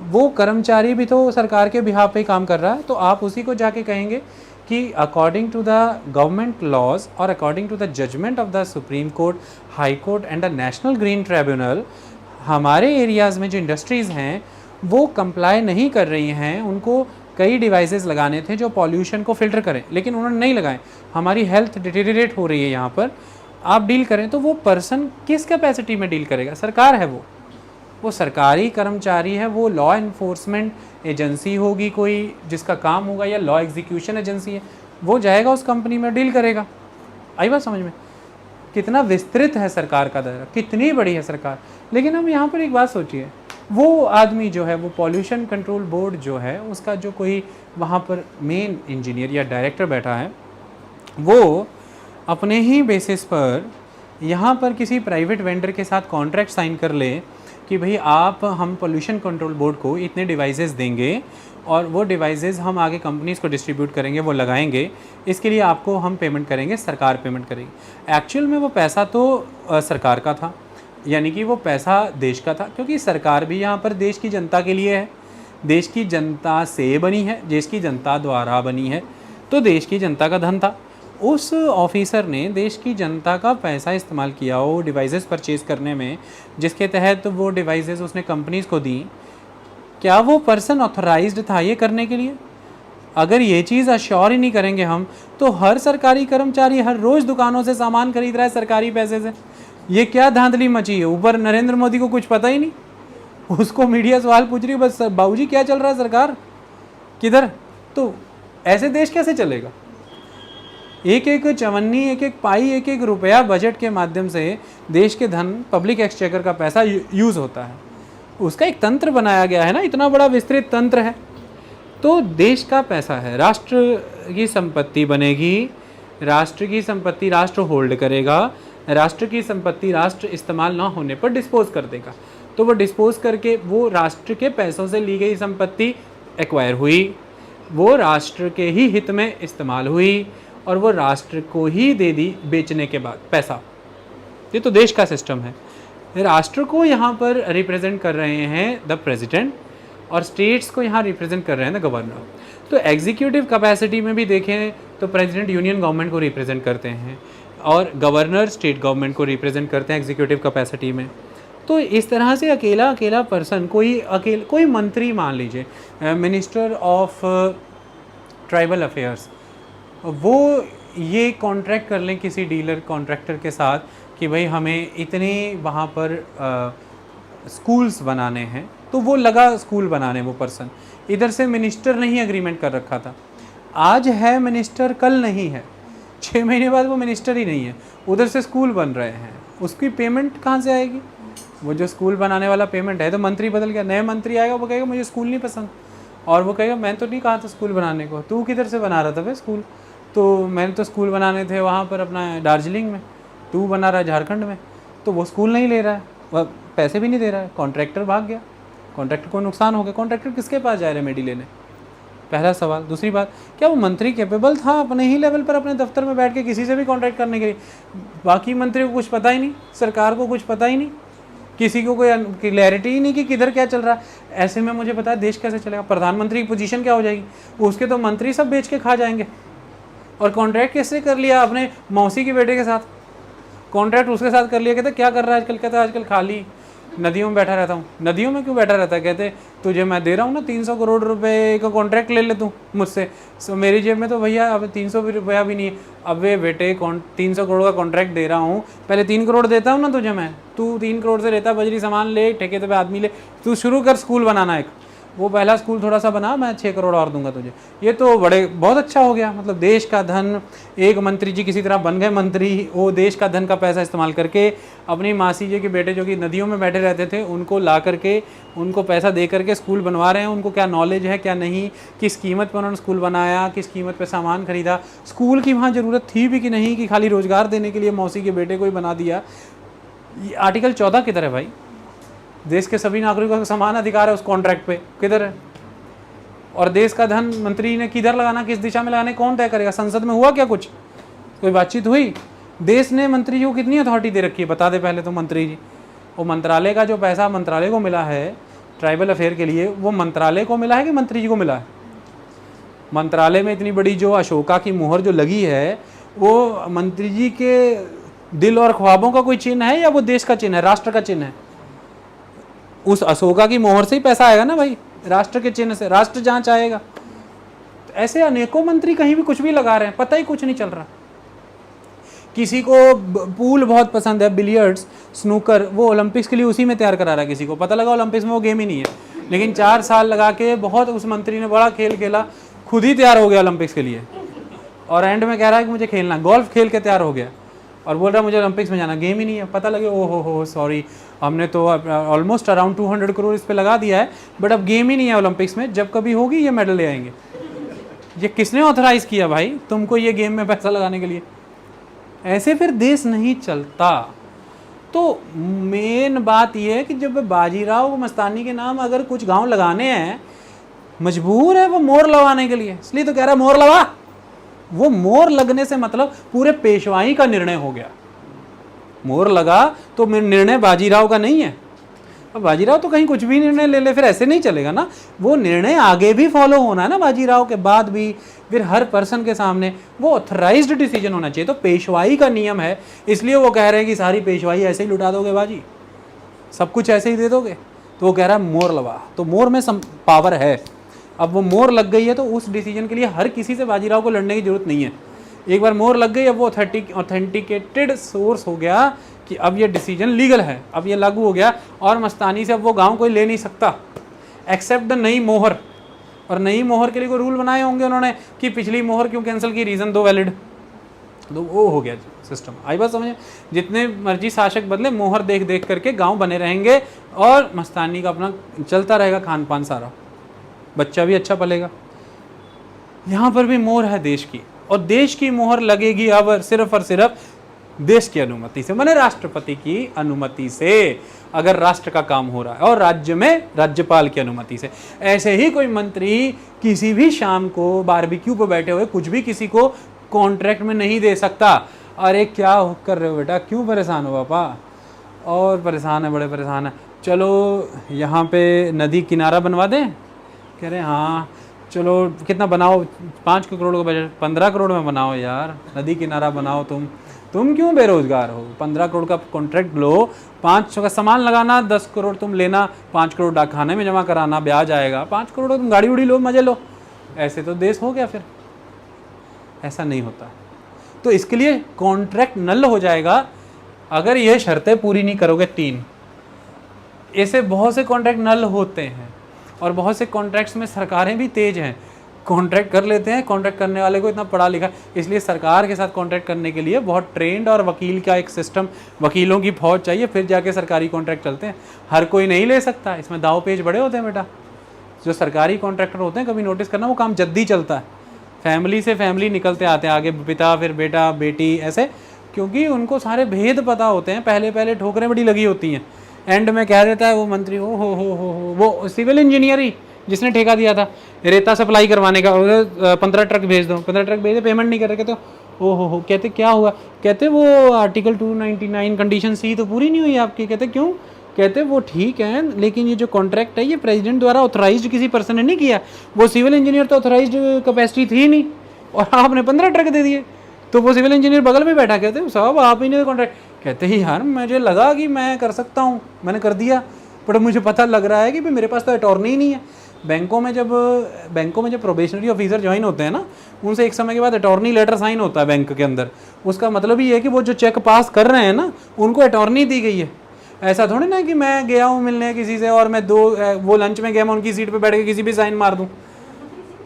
वो कर्मचारी भी तो सरकार के बिहाफ पे काम कर रहा है। तो आप उसी को जाके कहेंगे कि according to the government laws और according to the judgement of the Supreme Court, High Court and the National Green Tribunal, हमारे एरियाज़ में जो इंडस्ट्रीज़ हैं वो कंप्लाई नहीं कर रही हैं। उनको कई डिवाइसेस लगाने थे जो पॉल्यूशन को फिल्टर करें, लेकिन उन्होंने नहीं लगाए। हमारी हेल्थ डिटेरिएट हो रही है यहाँ पर, आप डील करें तो वो पर्सन किस कैपेसिटी में डील करेगा? सरकार है वो। वो सरकारी कर्मचारी है, वो लॉ इन्फोर्समेंट एजेंसी होगी कोई जिसका काम होगा, या लॉ एग्जीक्यूशन एजेंसी है, वो जाएगा उस कंपनी में डील करेगा। आई बात समझ में? कितना विस्तृत है सरकार का दायरा, कितनी बड़ी है सरकार। लेकिन हम यहाँ पर एक बात सोचिए, वो आदमी जो है, वो पॉल्यूशन कंट्रोल बोर्ड जो है उसका जो कोई वहाँ पर मेन इंजीनियर या डायरेक्टर बैठा है, वो अपने ही बेसिस पर यहाँ पर किसी प्राइवेट वेंडर के साथ कॉन्ट्रैक्ट साइन कर ले कि भाई आप, हम पोल्यूशन कंट्रोल बोर्ड को इतने डिवाइसेस देंगे और वो डिवाइसेस हम आगे कंपनीज़ को डिस्ट्रीब्यूट करेंगे, वो लगाएंगे, इसके लिए आपको हम पेमेंट करेंगे, सरकार पेमेंट करेगी। एक्चुअल में वो पैसा तो सरकार का था, यानी कि वो पैसा देश का था, क्योंकि सरकार भी यहाँ पर देश की जनता के लिए है, देश की जनता से बनी है, देश की जनता द्वारा बनी है, तो देश की जनता का धन था। उस ऑफिसर ने देश की जनता का पैसा इस्तेमाल किया वो डिवाइसेस परचेज़ करने में, जिसके तहत वो डिवाइसेस उसने कंपनीज़ को दी। क्या वो पर्सन ऑथराइज्ड था ये करने के लिए? अगर ये चीज़ अश्योर ही नहीं करेंगे हम, तो हर सरकारी कर्मचारी हर रोज़ दुकानों से सामान खरीद रहा है सरकारी पैसे से। ये क्या धांधली मची है? ऊपर नरेंद्र मोदी को कुछ पता ही नहीं, उसको मीडिया सवाल पूछ रही है, बस बाबूजी क्या चल रहा है, सरकार किधर? तो ऐसे देश कैसे चलेगा? एक एक चवन्नी, एक एक पाई, एक एक रुपया बजट के माध्यम से देश के धन, पब्लिक एक्सचेकर का पैसा यूज़ होता है। उसका एक तंत्र बनाया गया है ना, इतना बड़ा विस्तृत तंत्र है। तो देश का पैसा है, राष्ट्र की संपत्ति बनेगी, राष्ट्र की संपत्ति राष्ट्र होल्ड करेगा, राष्ट्र की संपत्ति राष्ट्र इस्तेमाल ना होने पर डिस्पोज कर देगा। तो वो डिस्पोज करके वो राष्ट्र के पैसों से ली गई संपत्ति एक्वायर हुई, वो राष्ट्र के ही हित में इस्तेमाल हुई और वो राष्ट्र को ही दे दी बेचने के बाद पैसा। ये तो देश का सिस्टम है। राष्ट्र को यहाँ पर रिप्रेजेंट कर रहे हैं द प्रेसिडेंट और स्टेट्स को यहाँ रिप्रेजेंट कर रहे हैं द गवर्नर। तो एग्जीक्यूटिव कैपेसिटी में भी देखें तो प्रेसिडेंट यूनियन गवर्नमेंट को रिप्रेजेंट करते हैं और गवर्नर स्टेट गवर्नमेंट को रिप्रेजेंट करते हैं एग्जीक्यूटिव कैपेसिटी में। तो इस तरह से अकेला पर्सन, कोई मंत्री मान लीजिए, मिनिस्टर ऑफ ट्राइबल अफेयर्स, वो ये कॉन्ट्रैक्ट कर लें किसी डीलर कॉन्ट्रैक्टर के साथ कि भाई हमें इतने वहाँ पर स्कूल्स बनाने हैं, तो वो लगा स्कूल बनाने वो पर्सन। इधर से मिनिस्टर ने ही एग्रीमेंट कर रखा था, आज है मिनिस्टर कल नहीं है, 6 महीने बाद वो मिनिस्टर ही नहीं है, उधर से स्कूल बन रहे हैं, उसकी पेमेंट कहाँ से आएगी? वो जो स्कूल बनाने वाला पेमेंट है, तो मंत्री बदल गया, नया मंत्री आएगा, वो कहेगा मुझे स्कूल नहीं पसंद, और वो कहेगा मैं तो नहीं कहा था स्कूल बनाने को, तू किधर से बना रहा था भाई स्कूल? तो मैंने तो स्कूल बनाने थे वहाँ पर अपना दार्जिलिंग में, तू बना रहा है झारखंड में। तो वो स्कूल नहीं ले रहा है, वह पैसे भी नहीं दे रहा है, कॉन्ट्रैक्टर भाग गया, कॉन्ट्रैक्टर को नुकसान हो गया। कॉन्ट्रैक्टर किसके पास जाए रेमेडी लेने? पहला सवाल। दूसरी बात, क्या वो मंत्री कैपेबल था अपने ही लेवल पर अपने दफ्तर में बैठ के किसी से भी कॉन्ट्रैक्ट करने के लिए? बाकी मंत्री को कुछ पता ही नहीं, सरकार को कुछ पता ही नहीं, किसी को कोई क्लैरिटी ही नहीं कि किधर क्या चल रहा है। ऐसे में मुझे पता है देश कैसे चलेगा? प्रधानमंत्री की पोजीशन क्या हो जाएगी? उसके तो मंत्री सब बेच के खा जाएंगे। और कॉन्ट्रैक्ट कैसे कर लिया? अपने मौसी के बेटे के साथ कॉन्ट्रैक्ट उसके साथ कर लिया। कहते क्या कर रहा है आजकल? कहता है आजकल खाली नदियों में बैठा रहता हूँ। नदियों में क्यों बैठा रहता है? कहते तुझे मैं दे रहा हूँ ना 300 करोड़ रुपए का कॉन्ट्रैक्ट ले ले तू मुझसे। सो मेरी जेब में तो भैया अब 300 रुपया भी नहीं है। अब वे बेटे 300 करोड़ का कॉन्ट्रैक्ट दे रहा हूँ, पहले 3 करोड़ देता हूँ ना तुझे मैं, तू 3 करोड़ से लेता, बजरी सामान ले, ठेके पे आदमी ले, तू शुरू कर स्कूल बनाना एक। वो पहला स्कूल थोड़ा सा बना, मैं 6 करोड़ और दूंगा तुझे। ये तो बहुत अच्छा हो गया। मतलब देश का धन, एक मंत्री जी किसी तरह बन गए मंत्री, वो देश का धन का पैसा इस्तेमाल करके अपनी मासी जी के बेटे जो कि नदियों में बैठे रहते थे उनको ला करके, उनको पैसा दे करके स्कूल बनवा रहे हैं। उनको क्या नॉलेज है क्या नहीं, किस कीमत पर उन्होंने स्कूल बनाया, किस कीमत पर सामान खरीदा, स्कूल की वहाँ ज़रूरत थी भी कि नहीं, कि खाली रोज़गार देने के लिए मौसी के बेटे को ही बना दिया। आर्टिकल 14 किधर है भाई? देश के सभी नागरिकों का समान अधिकार है उस कॉन्ट्रैक्ट पे, किधर है? और देश का धन मंत्री ने किधर लगाना, किस दिशा में लगाना, कौन तय करेगा? संसद में हुआ क्या कुछ? कोई बातचीत हुई? देश ने मंत्री जी को कितनी अथॉरिटी दे रखी है बता दे पहले तो मंत्री जी। वो मंत्रालय का जो पैसा मंत्रालय को मिला है ट्राइबल अफेयर के लिए, वो मंत्रालय को मिला है कि मंत्री जी को मिला है? मंत्रालय में इतनी बड़ी जो अशोका की मुहर जो लगी है, वो मंत्री जी के दिल और ख्वाबों का कोई चिन्ह है या वो देश का चिन्ह है, राष्ट्र का चिन्ह है? उस अशोका की मोहर से ही पैसा आएगा ना भाई, राष्ट्र के चिन्ह से, राष्ट्र जहाँ चाहेगा। तो ऐसे अनेकों मंत्री कहीं भी कुछ भी लगा रहे हैं, पता ही कुछ नहीं चल रहा। किसी को पूल बहुत पसंद है, बिलियर्ड्स, स्नूकर, वो ओलंपिक्स के लिए उसी में तैयार करा रहा है किसी को, पता लगा ओलंपिक्स में वो गेम ही नहीं है, लेकिन 4 साल लगा के बहुत उस मंत्री ने बड़ा खेल खेला, खुद ही तैयार हो गया ओलंपिक्स के लिए, और एंड में कह रहा है कि मुझे खेलना, गोल्फ खेल के तैयार हो गया और बोल रहा है मुझे ओलंपिक्स में जाना, गेम ही नहीं है, पता लगे ओ हो सॉरी, हमने तो ऑलमोस्ट अराउंड 200 करोड़ इस पे लगा दिया है, बट अब गेम ही नहीं है ओलंपिक्स में, जब कभी होगी ये मेडल ले आएंगे। ये किसने ऑथराइज किया भाई तुमको ये गेम में पैसा लगाने के लिए? ऐसे फिर देश नहीं चलता। तो मेन बात यह है कि जब बाजीराव मस्तानी के नाम अगर कुछ गांव लगाने हैं, मजबूर है वो मोर लगाने के लिए, इसलिए तो कह रहा है मोर लगा। वो मोर लगने से मतलब पूरे पेशवाई का निर्णय हो गया, मोर लगा तो निर्णय बाजीराव का नहीं है। अब बाजीराव तो कहीं कुछ भी निर्णय ले ले, फिर ऐसे नहीं चलेगा ना, वो निर्णय आगे भी फॉलो होना है ना, बाजीराव के बाद भी, फिर हर पर्सन के सामने वो ऑथराइज्ड डिसीजन होना चाहिए। तो पेशवाई का नियम है, इसलिए वो कह रहे हैं कि सारी पेशवाई ऐसे ही लुटा दोगे बाजी, सब कुछ ऐसे ही दे दोगे, तो वो कह रहा है मोर लगा। तो मोर में पावर है, अब वो मोर लग गई है तो उस डिसीजन के लिए हर किसी से बाजीराव को लड़ने की जरूरत नहीं है। एक बार मोर लग गई, अब वो ऑथेंटिकेटेड सोर्स हो गया कि अब ये डिसीजन लीगल है, अब ये लागू हो गया, और मस्तानी से अब वो गांव कोई ले नहीं सकता एक्सेप्ट द नई मोहर। और नई मोहर के लिए कोई रूल बनाए होंगे उन्होंने कि पिछली मोहर क्यों कैंसिल की, रीज़न दो वैलिड, तो वो हो गया सिस्टम। आई बात समझे? जितने मर्जी शासक बदले, मोहर देख देख करके गांव बने रहेंगे और मस्तानी का अपना चलता रहेगा खान पान सारा, बच्चा भी अच्छा पलेगा। यहाँ पर भी मोहर है देश की, और देश की मोहर लगेगी अब सिर्फ और सिर्फ देश की अनुमति से, माने राष्ट्रपति की अनुमति से, अगर राष्ट्र का काम हो रहा है, और राज्य में राज्यपाल की अनुमति से। ऐसे ही कोई मंत्री किसी भी शाम को बारबेक्यू पर बैठे हुए कुछ भी किसी को कॉन्ट्रैक्ट में नहीं दे सकता। अरे क्या कर रहे हो बेटा, क्यों परेशान हो पापा? और परेशान है, बड़े परेशान है, चलो यहाँ पे नदी किनारा बनवा दें। कह रहे हाँ चलो, कितना बनाओ? 5 करोड़ का बजट, 15 करोड़ में बनाओ यार, नदी किनारा बनाओ। तुम क्यों बेरोजगार हो? 15 करोड़ का कॉन्ट्रैक्ट लो, 500 का सामान लगाना, 10 करोड़ तुम लेना, 5 करोड़ डाक खाने में जमा कराना, ब्याज आएगा, 5 करोड़ तुम गाड़ी उड़ी लो, मजे लो। ऐसे तो देश हो गया। फिर ऐसा नहीं होता। तो इसके लिए कॉन्ट्रैक्ट नल हो जाएगा अगर ये शर्तें पूरी नहीं करोगे। 3 ऐसे बहुत से कॉन्ट्रैक्ट नल होते हैं, और बहुत से कॉन्ट्रैक्ट्स में सरकारें भी तेज हैं, कॉन्ट्रैक्ट कर लेते हैं। कॉन्ट्रैक्ट करने वाले को इतना पढ़ा लिखा, इसलिए सरकार के साथ कॉन्ट्रैक्ट करने के लिए बहुत ट्रेंड और वकील का एक सिस्टम, वकीलों की फौज चाहिए, फिर जाके सरकारी कॉन्ट्रैक्ट चलते हैं। हर कोई नहीं ले सकता, इसमें दाव पेच बड़े होते हैं बेटा। जो सरकारी कॉन्ट्रैक्टर होते हैं, कभी नोटिस करना, वो काम जल्दी चलता है, फैमिली से फैमिली निकलते आते हैं, आगे पिता, फिर बेटा, बेटी, ऐसे, क्योंकि उनको सारे भेद पता होते हैं। पहले पहले ठोकरें बड़ी लगी होती हैं, एंड में कह देता है वो मंत्री, हो वो सिविल इंजीनियर ही जिसने ठेका दिया था रेता सप्लाई करवाने का, 15 ट्रक भेज दो, 15 ट्रक भेजे, पेमेंट नहीं कर रहे, कहते हो कहते क्या हुआ? कहते वो आर्टिकल 299 कंडीशन सी तो पूरी नहीं हुई आपकी। कहते क्यों? कहते वो ठीक है, लेकिन ये जो कॉन्ट्रैक्ट है ये प्रेसिडेंट द्वारा ऑथराइज्ड किसी पर्सन ने नहीं किया, वो सिविल इंजीनियर तो ऑथराइज्ड कैपेसिटी थी नहीं, और आपने 15 ट्रक दे दिए। तो वो सिविल इंजीनियर बगल में बैठा, कहते साहब आप ही ने कॉन्ट्रैक्ट। कहते ही यार मुझे लगा कि मैं कर सकता हूँ, मैंने कर दिया, बट मुझे पता लग रहा है कि भाई मेरे पास तो अटॉर्नी ही नहीं है। बैंकों में जब प्रोबेशनरी ऑफिसर ज्वाइन होते हैं ना, उनसे एक समय के बाद अटॉर्नी लेटर साइन होता है बैंक के अंदर। उसका मतलब ये है कि वो जो चेक पास कर रहे हैं ना, उनको अटॉर्नी दी गई है। ऐसा थोड़ी ना कि मैं गया हूँ मिलने किसी से और मैं वो लंच में गया, मैं उनकी सीट पे बैठ के किसी भी साइन मार दूँ।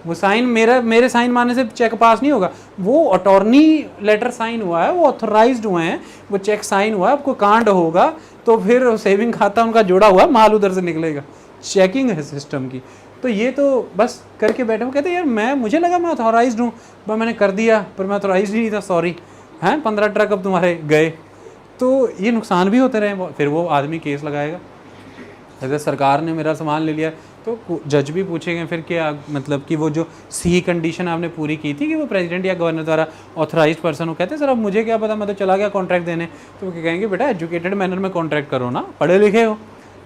वो साइन मेरे साइन मारने से चेक पास नहीं होगा। वो अटॉर्नी लेटर साइन हुआ है, वो ऑथराइज्ड हुए हैं, वो चेक साइन हुआ है। आपको कांड होगा तो फिर सेविंग खाता उनका जोड़ा हुआ, माल उधर से निकलेगा। चेकिंग है सिस्टम की। तो ये तो बस करके बैठे हो। कहते यार मुझे लगा मैं ऑथराइज्ड हूँ, पर मैंने कर दिया, पर मैं ऑथराइज्ड ही नहीं था, सॉरी। हैं 15 ट्रक अब तुम्हारे गए। तो ये नुकसान भी होते रहे। फिर वो आदमी केस लगाएगा, अगर सरकार ने मेरा सामान ले लिया तो जज भी पूछेंगे फिर क्या, मतलब कि वो जो सी कंडीशन आपने पूरी की थी कि वो प्रेसिडेंट या गवर्नर द्वारा ऑथराइज्ड पर्सन हो। कहते हैं सर अब मुझे क्या पता, मैं तो चला गया कॉन्ट्रैक्ट देने। तो वो कहेंगे बेटा एजुकेटेड मैनर में कॉन्ट्रैक्ट करो ना, पढ़े लिखे हो।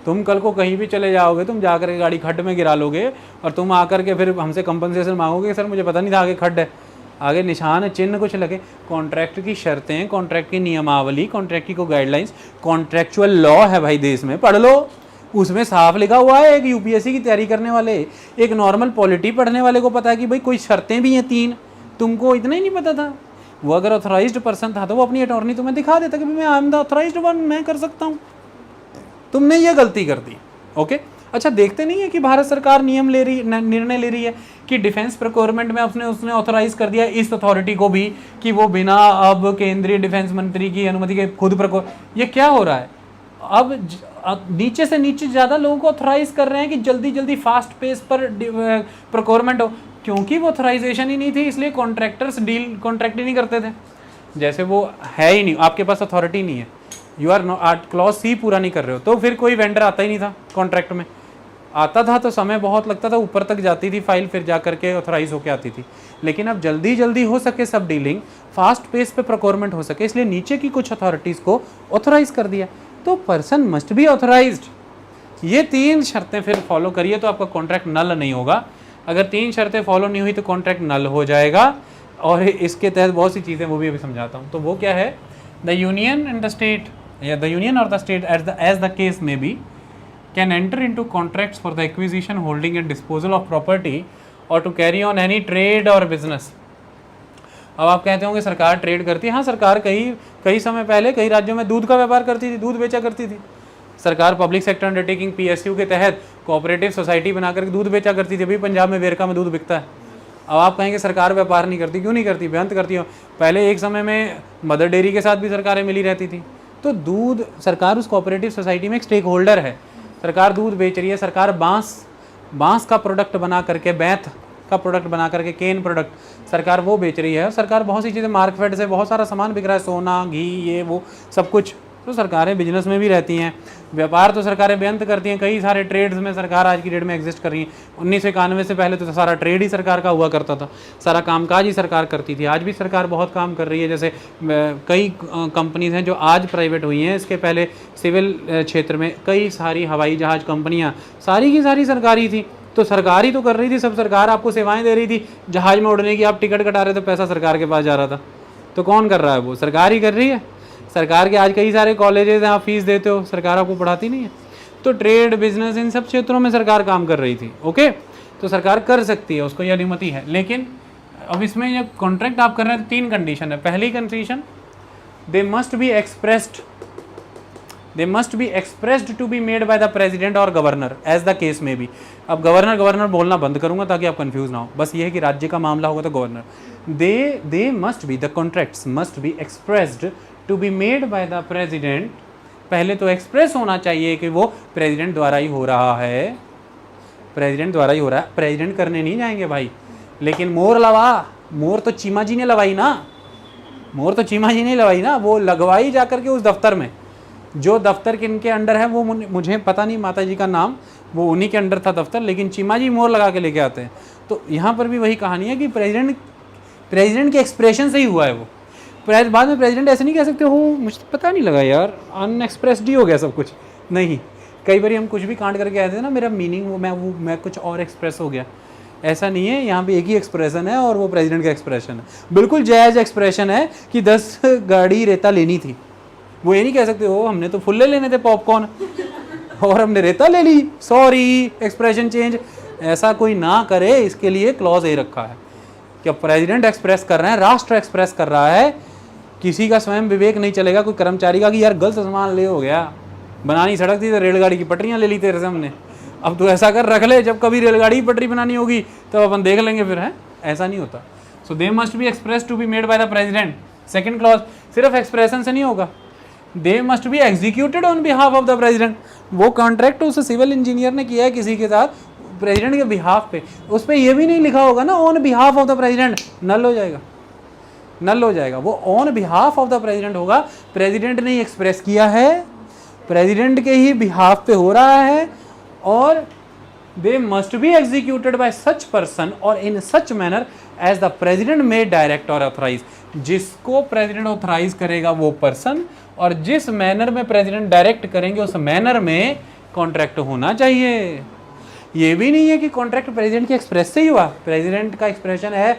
तुम कल को कहीं भी चले जाओगे, तुम जाकर के गाड़ी खड्ड में गिरा लोगे और तुम आकर के फिर हमसे कंपनसेशन मांगोगे, सर मुझे पता नहीं था आगे खड्ड है, आगे निशान है, चिन्ह कुछ लगे। कॉन्ट्रैक्ट की शर्तें, कॉन्ट्रैक्ट की नियमावली, कॉन्ट्रैक्ट की को गाइडलाइंस, कॉन्ट्रैक्चुअल लॉ है भाई देश में, पढ़ लो। उसमें साफ लिखा हुआ है। एक यूपीएससी की तैयारी करने वाले, एक नॉर्मल पॉलिटी पढ़ने वाले को पता है कि भाई कोई शर्तें भी हैं 3, तुमको इतना ही नहीं पता था। वो अगर ऑथराइज्ड पर्सन था तो वो अपनी अटॉर्नी तुम्हें दिखा देता कि मैं I am the authorised one, मैं कर सकता हूँ। तुमने ये गलती कर दी। ओके, अच्छा देखते नहीं है कि भारत सरकार निर्णय ले रही है कि डिफेंस प्रोक्योरमेंट में उसने ऑथराइज कर दिया इस अथॉरिटी को भी कि वो बिना अब केंद्रीय डिफेंस मंत्री की अनुमति के खुद ये क्या हो रहा है? अब नीचे से नीचे ज़्यादा लोगों को ऑथराइज कर रहे हैं कि जल्दी जल्दी फास्ट पेस पर प्रोक्योरमेंट हो, क्योंकि वो ऑथराइजेशन ही नहीं थी, इसलिए कॉन्ट्रैक्टर्स कॉन्ट्रैक्ट ही नहीं करते थे। जैसे वो है ही नहीं, आपके पास अथॉरिटी नहीं है, यू आर क्लॉज सी पूरा नहीं कर रहे हो, तो फिर कोई वेंडर आता ही नहीं था कॉन्ट्रैक्ट में। आता था तो समय बहुत लगता था, ऊपर तक जाती थी फाइल, फिर जा करके ऑथराइज होके आती थी। लेकिन अब जल्दी जल्दी हो सके सब डीलिंग, फास्ट पेस पे प्रोक्योरमेंट हो सके, इसलिए नीचे की कुछ अथॉरिटीज़ को ऑथराइज कर दिया। तो पर्सन मस्ट बी ऑथराइज्ड। ये 3 शर्तें फिर फॉलो करिए तो आपका कॉन्ट्रैक्ट नल नहीं होगा। अगर 3 शर्तें फॉलो नहीं हुई तो कॉन्ट्रैक्ट नल हो जाएगा। और इसके तहत बहुत सी चीज़ें वो भी अभी समझाता हूँ। तो वो क्या है, the union and the state या the union or the state as the case may be can enter into contracts for the acquisition, holding and disposal of property or to carry on any trade or business। अब आप कहते होंगे सरकार trade करती है। हाँ, सरकार कई समय पहले कई राज्यों में दूध का व्यापार करती थी, दूध बेचा करती थी। सरकार पब्लिक सेक्टर अंडरटेकिंग PSU के तहत कोऑपरेटिव सोसाइटी बनाकर दूध बेचा करती थी। अभी पंजाब में वेरका में दूध बिकता है। अब आप कहेंगे सरकार व्यापार नहीं करती, क्यों नहीं करती? बेअंत करती हो। पहले एक समय में मदर डेयरी के साथ भी सरकारें मिली रहती थी। तो दूध, सरकार उस कोऑपरेटिव सोसाइटी में एक स्टेक होल्डर है। सरकार दूध बेच रही है, सरकार बांस का प्रोडक्ट बना करके, बैंथ का प्रोडक्ट बना करके, केन प्रोडक्ट सरकार वो बेच रही है। और सरकार बहुत सी चीज़ें, मार्केट से बहुत सारा सामान बिक रहा है, सोना, घी, ये वो सब कुछ। तो सरकारें बिजनेस में भी रहती हैं, व्यापार तो सरकारें बेअंत करती हैं। कई सारे ट्रेड्स में सरकार आज की डेट में एग्जिस्ट कर रही है। 1991 से पहले तो सारा ट्रेड ही सरकार का हुआ करता था, सारा कामकाज ही सरकार करती थी। आज भी सरकार बहुत काम कर रही है। जैसे कई कंपनीज हैं जो आज प्राइवेट हुई हैं, इसके पहले सिविल क्षेत्र में कई सारी हवाई जहाज़ कंपनियाँ सारी की सारी सरकारी थी। तो सरकार ही तो कर रही थी, सब सरकार आपको सेवाएं दे रही थी। जहाज़ में उड़ने की आप टिकट कटा रहे थे, पैसा सरकार के पास जा रहा था। तो कौन कर रहा है? वो सरकार ही कर रही है। सरकार के आज कई सारे कॉलेजेस हैं, आप फीस देते हो, सरकार आपको पढ़ाती नहीं है। तो ट्रेड, बिजनेस, इन सब क्षेत्रों में सरकार काम कर रही थी। ओके, तो सरकार कर सकती है, उसको ये अनुमति है। लेकिन अब इसमें जब कॉन्ट्रैक्ट आप कर रहे हैं तो 3 कंडीशन है। पहली condition, they must be expressed to be made by the president और governor as the case may be. अब गवर्नर बोलना बंद करूंगा ताकि आप कंफ्यूज ना हो। बस ये है कि राज्य का मामला होगा तो governor. They must be, the contracts must be expressed to be made by the president. पहले तो एक्सप्रेस होना चाहिए कि वो प्रेसिडेंट द्वारा ही हो रहा है, प्रेसिडेंट द्वारा ही हो रहा है। प्रेसिडेंट करने नहीं जाएंगे भाई, लेकिन मोर तो चीमा जी ने लगवाई ना, मोर तो चीमा जी ने लगवाई ना, वो लगवाई जाकर के उस दफ्तर में। जो दफ्तर किनके अंडर है वो मुझे पता नहीं, माता जी का नाम, वो उन्हीं के अंडर था दफ्तर, लेकिन चीमा जी मोर लगा के लेके आते हैं। तो यहाँ पर भी वही कहानी है कि प्रेसिडेंट के एक्सप्रेशन से ही हुआ है वो। बाद में प्रेसिडेंट ऐसे नहीं कह सकते हो मुझे पता नहीं लगा यार, अनएक्सप्रेस्ड ही हो गया सब कुछ। नहीं, कई बार हम कुछ भी कांड करके आते हैं ना, मेरा मीनिंग मैं कुछ और एक्सप्रेस हो गया, ऐसा नहीं है। यहाँ पे एक ही एक्सप्रेशन है और वो प्रेसिडेंट का एक्सप्रेशन है। बिल्कुल जायज़ एक्सप्रेशन है कि 10 गाड़ी रेता लेनी थी। वो ये नहीं कह सकते हो हमने तो फुल्ले लेने थे पॉपकॉर्न और हमने रेता ले ली, सॉरी, एक्सप्रेशन चेंज। ऐसा कोई ना करे, इसके लिए क्लॉज ए रखा है कि प्रेसिडेंट एक्सप्रेस कर रहे हैं, राष्ट्र एक्सप्रेस कर रहा है। किसी का स्वयं विवेक नहीं चलेगा, कोई कर्मचारी का कि यार गलत सामान ले हो गया, बनानी सड़क थी तो रेलगाड़ी की पटरियाँ ले ली तेरे से हमने, अब तो ऐसा कर रख ले, जब कभी रेलगाड़ी की पटरी बनानी होगी तो अपन देख लेंगे फिर। है ऐसा नहीं होता। So they must be express to be made by the president. Second clause, सिर्फ एक्सप्रेशन से नहीं होगा, they must be executed on behalf of the president. वो कॉन्ट्रैक्ट उस सिविल इंजीनियर ने किया है किसी के साथ प्रेसिडेंट के बिहाफ पे, उस पर ये भी नहीं लिखा होगा ना on behalf of the president, null हो जाएगा, नल हो जाएगा। वो on behalf of the president होगा, प्रेसिडेंट ने एक्सप्रेस किया है, प्रेसिडेंट के ही बिहाफ पे हो रहा है। और they must be executed by such person और in such manner as the president may direct और ऑथराइज। जिसको प्रेसिडेंट ऑथराइज करेगा वो पर्सन, और जिस मैनर में प्रेसिडेंट डायरेक्ट करेंगे उस मैनर में कॉन्ट्रैक्ट होना चाहिए। ये भी नहीं है कि कॉन्ट्रैक्ट प्रेसिडेंट के एक्सप्रेस से ही हुआ। प्रेसिडेंट का एक्सप्रेशन है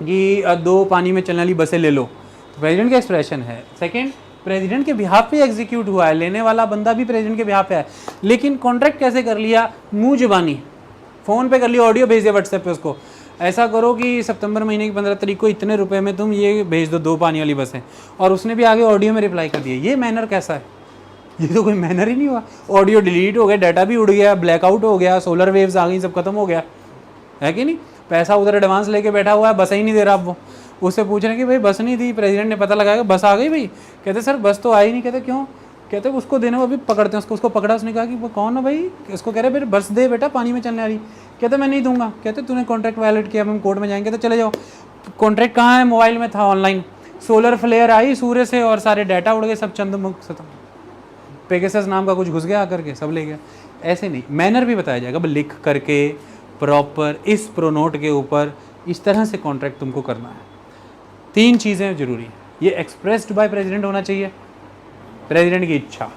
कि 2 पानी में चलने वाली बसें ले लो, तो प्रेसिडेंट का एक्सप्रेशन है। सेकंड, प्रेसिडेंट के बिहाफ पे एग्जीक्यूट हुआ है, लेने वाला बंदा भी प्रेसिडेंट के बिहाफ पे है। लेकिन कॉन्ट्रैक्ट कैसे कर लिया? मुंह जुबानी, फ़ोन पे कर लिया, ऑडियो भेज दिया व्हाट्सएप पे उसको, ऐसा करो कि सितंबर महीने की 15 तारीख को इतने रुपए में तुम ये भेज दो 2 पानी वाली बसें, और उसने भी आगे ऑडियो में रिप्लाई कर दिया। ये मैनर कैसा है? ये तो कोई मैनर ही नहीं हुआ। ऑडियो डिलीट हो गया, डाटा भी उड़ गया, ब्लैकआउट हो गया, सोलर वेव्स आ गई, सब खत्म हो गया, है कि नहीं? पैसा उधर एडवांस लेके बैठा हुआ है, बस ही नहीं दे रहा। अब वो उससे पूछ रहे हैं कि भाई बस नहीं दी, प्रेसिडेंट ने पता लगाया बस आ गई भाई। कहते सर बस तो आई नहीं। कहते क्यों? कहते उसको देने वो अभी पकड़ते हैं उसको पकड़ा। उसने कहा कि वो कौन है भाई? इसको कह रहे फिर बस दे बेटा, पानी में चलने आ रही। कहते मैं नहीं दूंगा। कहते तूने कॉन्ट्रैक्ट वायलेट किया, हम कोर्ट में जाएंगे। तो चले जाओ। कॉन्ट्रैक्ट कहाँ है? मोबाइल में था, ऑनलाइन। सोलर फ्लेयर आई सूर्य से और सारे डाटा उड़ गए, सब चंद्रमुख से। पेगासस नाम का कुछ घुस गया आकर के सब ले गया। ऐसे नहीं, मैनर भी बताया जाएगा, लिख करके प्रॉपर इस प्रोनोट के ऊपर इस तरह से कॉन्ट्रैक्ट तुमको करना है। 3 चीज़ें जरूरी हैं। ये एक्सप्रेस्ड बाय प्रेसिडेंट होना चाहिए, प्रेसिडेंट की इच्छा।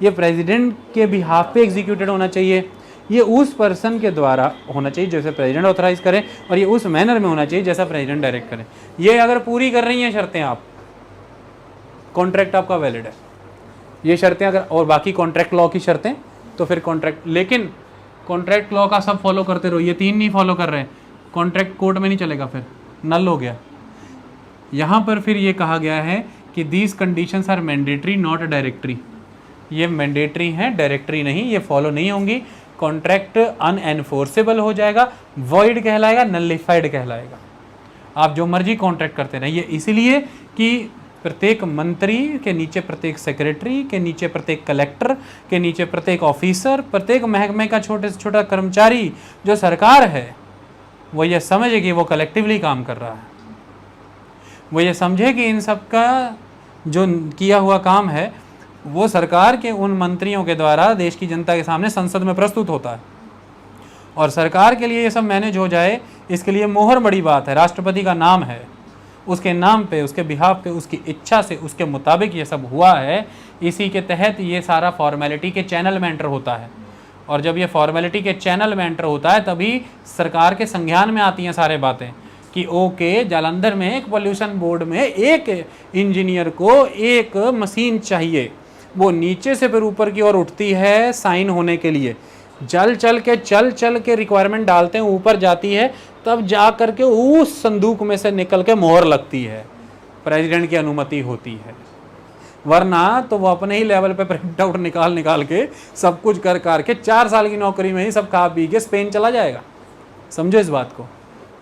ये प्रेसिडेंट के बिहाफ पे एग्जीक्यूटेड होना चाहिए। ये उस पर्सन के द्वारा होना चाहिए जैसे प्रेसिडेंट ऑथराइज करे, और ये उस मैनर में होना चाहिए जैसा प्रेसिडेंट डायरेक्ट करे। ये अगर पूरी कर रही हैं शर्तें आप, कॉन्ट्रैक्ट आपका वैलिड है। ये शर्तें अगर, और बाकी कॉन्ट्रैक्ट लॉ की शर्तें, तो फिर कॉन्ट्रैक्ट, लेकिन कॉन्ट्रैक्ट लॉ का सब फॉलो करते रहो। ये 3 नहीं फॉलो कर रहे हैं, कॉन्ट्रैक्ट कोर्ट में नहीं चलेगा, फिर नल हो गया। यहाँ पर फिर ये कहा गया है कि these conditions are mandatory not directory. ये मैंडेटरी हैं, डायरेक्टरी नहीं, ये फॉलो नहीं होंगी। कॉन्ट्रैक्ट अनएनफोर्सेबल हो जाएगा, वॉइड कहलाएगा, नलिफाइड कहलाएगा। आप जो मर्जी कॉन्ट्रैक्ट करते रहिए, इसलिए कि प्रत्येक मंत्री के नीचे प्रत्येक सेक्रेटरी के नीचे प्रत्येक कलेक्टर के नीचे प्रत्येक ऑफिसर, प्रत्येक महकमे का छोटे से छोटा कर्मचारी जो सरकार है, वो ये समझे कि वो कलेक्टिवली काम कर रहा है। वो ये समझे कि इन सब का जो किया हुआ काम है वो सरकार के उन मंत्रियों के द्वारा देश की जनता के सामने संसद में प्रस्तुत होता है, और सरकार के लिए ये सब मैनेज हो जाए, इसके लिए मोहर बड़ी बात है। राष्ट्रपति का नाम है, उसके नाम पे, उसके बिहाफ पे, उसकी इच्छा से, उसके मुताबिक ये सब हुआ है। इसी के तहत ये सारा फॉर्मेलिटी के चैनल में एंटर होता है, और जब ये फॉर्मेलिटी के चैनल में एंटर होता है तभी सरकार के संज्ञान में आती हैं सारे बातें कि ओके, जालंधर में एक पोल्यूशन बोर्ड में एक इंजीनियर को एक मशीन चाहिए, वो नीचे से फिर ऊपर की ओर उठती है साइन होने के लिए, चल चल के रिक्वायरमेंट डालते हैं, ऊपर जाती है, तब जा करके उस संदूक में से निकल के मोहर लगती है, प्रेसिडेंट की अनुमति होती है। वरना तो वो अपने ही लेवल पे प्रिंट आउट निकाल के सब कुछ कर के 4 साल की नौकरी में ही सब खा पी के स्पेन चला जाएगा। समझो इस बात को।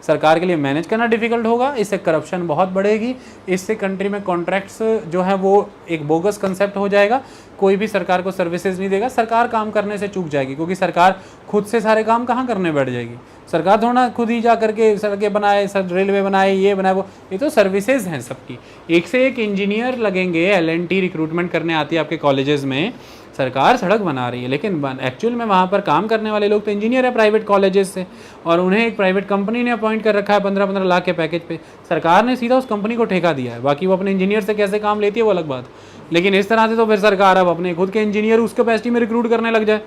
सरकार के लिए मैनेज करना डिफिकल्ट होगा, इससे करप्शन बहुत बढ़ेगी, इससे कंट्री में कॉन्ट्रैक्ट्स जो है वो एक बोगस कंसेप्ट हो जाएगा, कोई भी सरकार को सर्विसेज नहीं देगा, सरकार काम करने से चूक जाएगी, क्योंकि सरकार खुद से सारे काम कहाँ करने बैठ जाएगी। सरकार थोड़ा खुद ही जा करके सड़कें बनाए, रेलवे बनाए, ये बनाए वो, ये तो सर्विसेज हैं सबकी। एक से एक इंजीनियर लगेंगे, LNT रिक्रूटमेंट करने आती है आपके कॉलेजेस में, सरकार सड़क बना रही है, लेकिन एक्चुअल में वहाँ पर काम करने वाले लोग तो इंजीनियर है प्राइवेट कॉलेजेस से, और उन्हें एक प्राइवेट कंपनी ने अपॉइंट कर रखा है 15-15 लाख के पैकेज पे। सरकार ने सीधा उस कंपनी को ठेका दिया है, बाकी वो अपने इंजीनियर से कैसे काम लेती है वो अलग बात। लेकिन इस तरह से तो फिर सरकार अब अपने खुद के इंजीनियर उस कैपेसिटी में रिक्रूट करने लग जाए।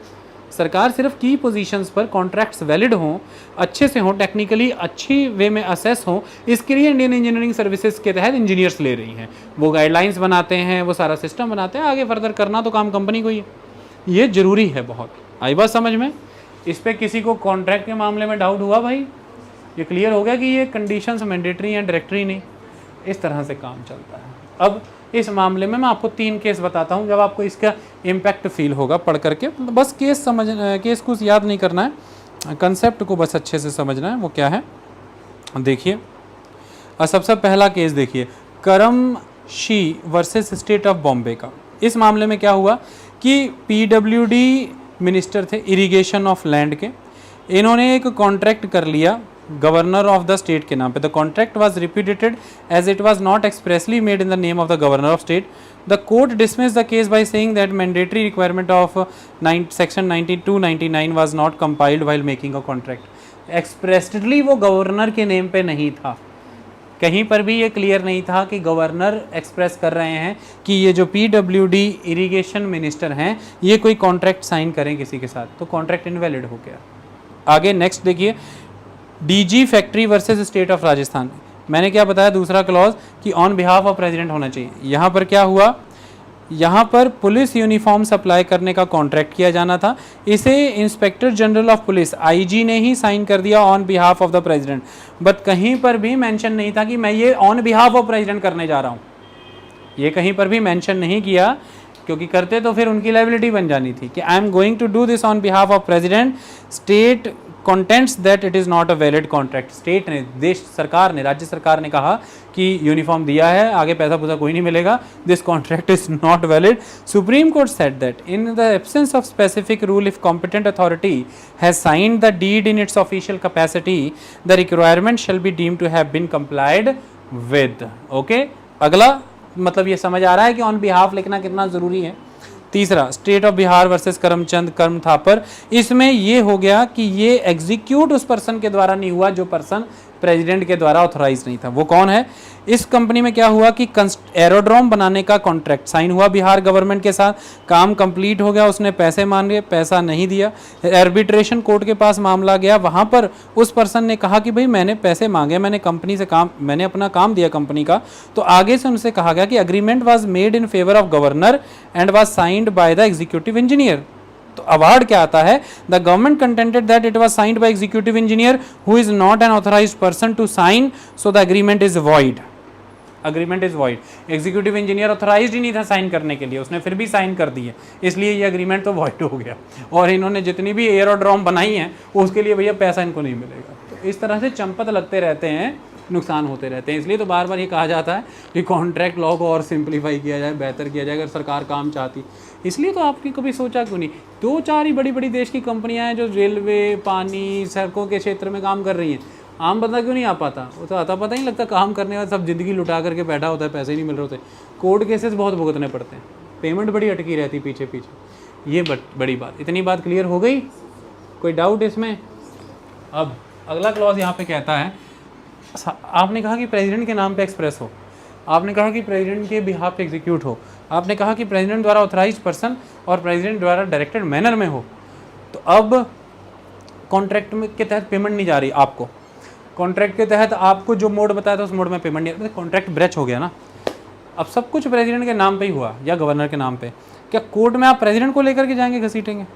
सरकार सिर्फ की पोजीशंस पर कॉन्ट्रैक्ट्स वैलिड हों, अच्छे से हों, टेक्निकली अच्छी वे में असेस हों, इसके लिए इंडियन इंजीनियरिंग सर्विसेज के तहत इंजीनियर्स ले रही हैं। वो गाइडलाइंस बनाते हैं, वो सारा सिस्टम बनाते हैं, आगे फर्दर करना तो काम कंपनी को ही है। ये ज़रूरी है बहुत। आई बात समझ में? इस पर किसी को कॉन्ट्रैक्ट के मामले में डाउट हुआ भाई? ये क्लियर हो गया कि ये कंडीशंस मैंडेटरी हैं, डायरेक्टरी नहीं। इस तरह से काम चलता है। अब इस मामले में मैं आपको 3 केस बताता हूँ, जब आपको इसका इम्पैक्ट फील होगा पढ़ करके। बस केस को याद नहीं करना है, कंसेप्ट को बस अच्छे से समझना है। वो क्या है देखिए, सबसे पहला केस देखिए, करमशी वर्सेस स्टेट ऑफ बॉम्बे का। इस मामले में क्या हुआ कि PWD मिनिस्टर थे इरिगेशन ऑफ लैंड के, इन्होंने एक कॉन्ट्रैक्ट कर लिया गवर्नर ऑफ द स्टेट के नाम पे। The contract was repudiated as it was not expressly made in the name of the governor of state. The court dismiss the case by saying that mandatory requirement of section 92-99 was not complied while making a contract. Expressly वो governor के name पे नहीं था, कहीं पर भी ये clear नहीं था कि गवर्नर एक्सप्रेस कर रहे हैं कि ये जो PWD इरिगेशन मिनिस्टर हैं ये कोई कॉन्ट्रैक्ट साइन करें किसी के साथ, तो कॉन्ट्रैक्ट इनवैलिड हो गया। आगे नेक्स्ट देखिए, DG factory versus state of Rajasthan. मैंने क्या बताया दूसरा क्लॉज कि ऑन बिहाफ ऑफ प्रेसिडेंट होना चाहिए। यहाँ पर क्या हुआ, यहाँ पर पुलिस यूनिफॉर्म सप्लाई करने का कॉन्ट्रैक्ट किया जाना था। इसे inspector general of police IG ने ही साइन कर दिया on behalf of the president, but कहीं पर भी मेंशन नहीं था कि मैं ये ऑन बिहाफ ऑफ प्रेसिडेंट करने जा रहा हूँ। ये कहीं पर भी मेंशन नहीं किया, क्योंकि करते तो फिर उनकी लायबिलिटी बन जानी थी कि I am going to do this on behalf of president. State contends that it is not a valid contract. State ने, देश सरकार ने, राज्य सरकार ने कहा कि यूनिफॉर्म दिया है, आगे पैसा पूसा कोई नहीं मिलेगा, this contract is not valid. Supreme court said that in the absence of specific rule, if competent authority has signed the deed in its official capacity, the requirement shall be deemed to have been complied with. Okay, अगला मतलब ये समझ आ रहा है कि on behalf लिखना कितना जरूरी है। तीसरा, state of Bihar versus Karamchand कर्म थापर। इसमें ये हो गया कि ये एग्जीक्यूट उस पर्सन के द्वारा नहीं हुआ जो पर्सन प्रेसिडेंट के द्वारा ऑथराइज नहीं था। वो कौन है? इस कंपनी में क्या हुआ कि एरोड्रोम बनाने का कॉन्ट्रैक्ट साइन हुआ बिहार गवर्नमेंट के साथ, काम कंप्लीट हो गया, उसने पैसे मांगे, पैसा नहीं दिया, आर्बिट्रेशन कोर्ट के पास मामला गया, वहाँ पर उस पर्सन ने कहा कि भाई मैंने पैसे मांगे, मैंने कंपनी से काम, मैंने अपना काम दिया कंपनी का, तो आगे से उनसे कहा गया कि agreement was made in favour of governor and was signed by the executive engineer. तो अवार्ड क्या आता है? The government contended that it was signed by executive engineer who is not an authorised person to sign, so the agreement is void. Agreement is void. Executive engineer authorised ही नहीं था sign करने के लिए, उसने फिर भी साइन कर दिए, इसलिए ये अग्रीमेंट तो वॉइड हो गया। और इन्होंने जितनी भी एरोड्रोम बनाई हैं उसके लिए भैया पैसा इनको नहीं मिलेगा। तो इस तरह से चंपत लगते रहते हैं, नुकसान होते रहते हैं। इसलिए तो बार बार ये कहा जाता है कि कॉन्ट्रैक्ट लॉ को और सिंप्लीफाई किया जाए, बेहतर किया जाए, अगर सरकार काम चाहती। इसलिए तो आपकी कभी सोचा क्यों नहीं? 2-4 ही बड़ी बड़ी देश की कंपनियां हैं जो रेलवे, पानी, सड़कों के क्षेत्र में काम कर रही हैं। आम बंदा क्यों नहीं आ पाता? वो तो आता पता ही लगता, काम करने वाला सब ज़िंदगी लुटा करके बैठा होता है, पैसे ही नहीं मिल रहे होते, कोर्ट केसेस बहुत भुगतने पड़ते हैं, पेमेंट बड़ी अटकी रहती पीछे पीछे। ये बड़ी बात, इतनी बात क्लियर हो गई? कोई डाउट इसमें? अब अगला क्लॉज यहाँ पे कहता है, आपने कहा कि प्रेसिडेंट के नाम पे एक्सप्रेस हो, आपने कहा कि प्रेसिडेंट के बिहाफ पे एग्जीक्यूट हो, आपने कहा कि प्रेसिडेंट द्वारा ऑथराइज पर्सन और प्रेसिडेंट द्वारा डायरेक्टेड मैनर में हो। तो अब कॉन्ट्रैक्ट में के तहत पेमेंट नहीं जा रही आपको, कॉन्ट्रैक्ट के तहत आपको जो मोड बताया था उस मोड में पेमेंट नहीं, कॉन्ट्रैक्ट ब्रेच हो गया ना। अब सब कुछ प्रेसिडेंट के नाम पे ही हुआ या गवर्नर के नाम पे, क्या कोर्ट में आप प्रेसिडेंट को लेकर के जाएंगे, घसीटेंगे?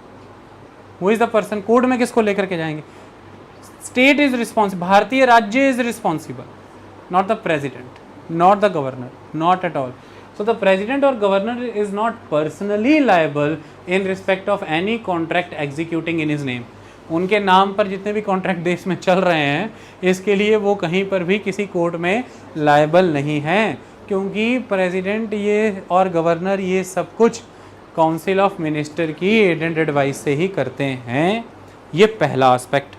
वो इज द पर्सन। कोर्ट में किसको लेकर के जाएंगे? स्टेट इज रिस्पॉन्सिबल, भारतीय राज्य is responsible, not the president, not the governor, not at all. So the president or governor is not personally liable in respect of any contract executing in his name. उनके नाम पर जितने भी contract देश में चल रहे हैं, इसके लिए वो कहीं पर भी किसी कोर्ट में लायबल नहीं हैं, क्योंकि प्रेसिडेंट ये और गवर्नर ये सब कुछ काउंसिल ऑफ मिनिस्टर की एडेंट एडवाइस से ही करते हैं। ये पहला एस्पेक्ट।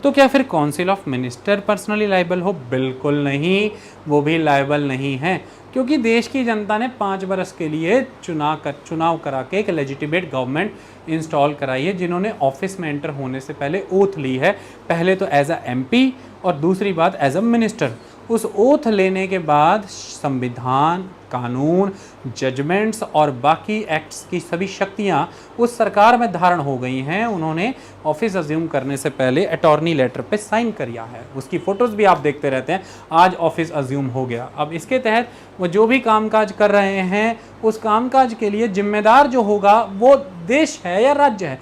तो क्या फिर council of minister personally liable हो? बिल्कुल नहीं, वो भी लायबल नहीं है, क्योंकि देश की जनता ने 5 बरस के लिए चुनाव करा के एक लेजिटिमेट गवर्नमेंट इंस्टॉल कराई है, जिन्होंने ऑफिस में एंटर होने से पहले ओथ ली है, पहले तो एज अ एमपी और दूसरी बात एज अ मिनिस्टर। उस ओथ लेने के बाद संविधान, कानून, जजमेंट्स और बाकी एक्ट्स की सभी शक्तियां उस सरकार में धारण हो गई हैं। उन्होंने ऑफिस अज्यूम करने से पहले अटॉर्नी लेटर पे साइन किया है, उसकी फ़ोटोज़ भी आप देखते रहते हैं। आज ऑफिस अज्यूम हो गया। अब इसके तहत वो जो भी कामकाज कर रहे हैं, उस कामकाज के लिए जिम्मेदार जो होगा वो देश है या राज्य है,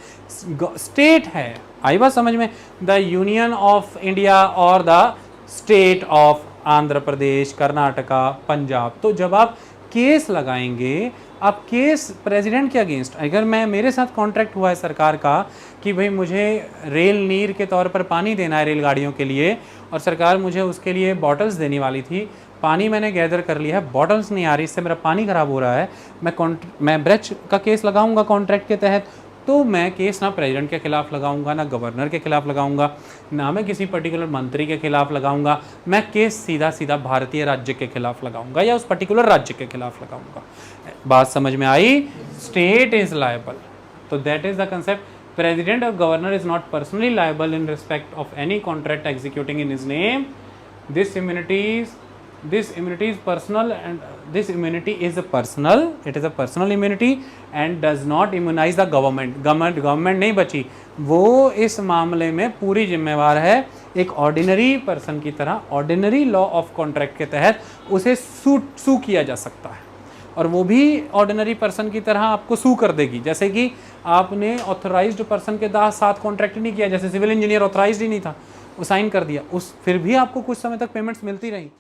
स्टेट है। आई बात समझ में? द यूनियन ऑफ इंडिया और द स्टेट ऑफ आंध्र प्रदेश, कर्नाटका, पंजाब। तो जब आप केस लगाएंगे, आप केस प्रेसिडेंट के अगेंस्ट, अगर मेरे साथ कॉन्ट्रैक्ट हुआ है सरकार का कि भाई मुझे रेल नीर के तौर पर पानी देना है रेलगाड़ियों के लिए, और सरकार मुझे उसके लिए बॉटल्स देने वाली थी, पानी मैंने गैदर कर लिया है, बॉटल्स नहीं आ रही, इससे मेरा पानी ख़राब हो रहा है, मैं ब्रेच का केस लगाऊंगा कॉन्ट्रैक्ट के तहत। तो मैं केस ना प्रेसिडेंट के खिलाफ लगाऊंगा, ना गवर्नर के खिलाफ लगाऊंगा, ना मैं किसी पर्टिकुलर मंत्री के खिलाफ लगाऊंगा, मैं केस सीधा सीधा भारतीय राज्य के खिलाफ लगाऊंगा या उस पर्टिकुलर राज्य के खिलाफ लगाऊंगा। बात समझ में आई? State is liable. तो that is the concept. President और governor is not personally liable in respect of any contract executing in his name. This immunity is personal, and this immunity is a personal, it is a personal immunity and does not immunize the government. Government नहीं बची, वो इस मामले में पूरी जिम्मेवार है। एक ऑर्डिनरी पर्सन की तरह ऑर्डिनरी लॉ ऑफ कॉन्ट्रैक्ट के तहत उसे सू किया जा सकता है। और वो भी ऑर्डिनरी पर्सन की तरह आपको सू कर देगी। जैसे कि आपने ऑथराइज्ड पर्सन के साथ कॉन्ट्रैक्ट नहीं किया, जैसे सिविल इंजीनियर ऑथराइज्ड ही नहीं था, वो साइन कर दिया, उस फिर भी आपको कुछ समय तक पेमेंट्स मिलती रही।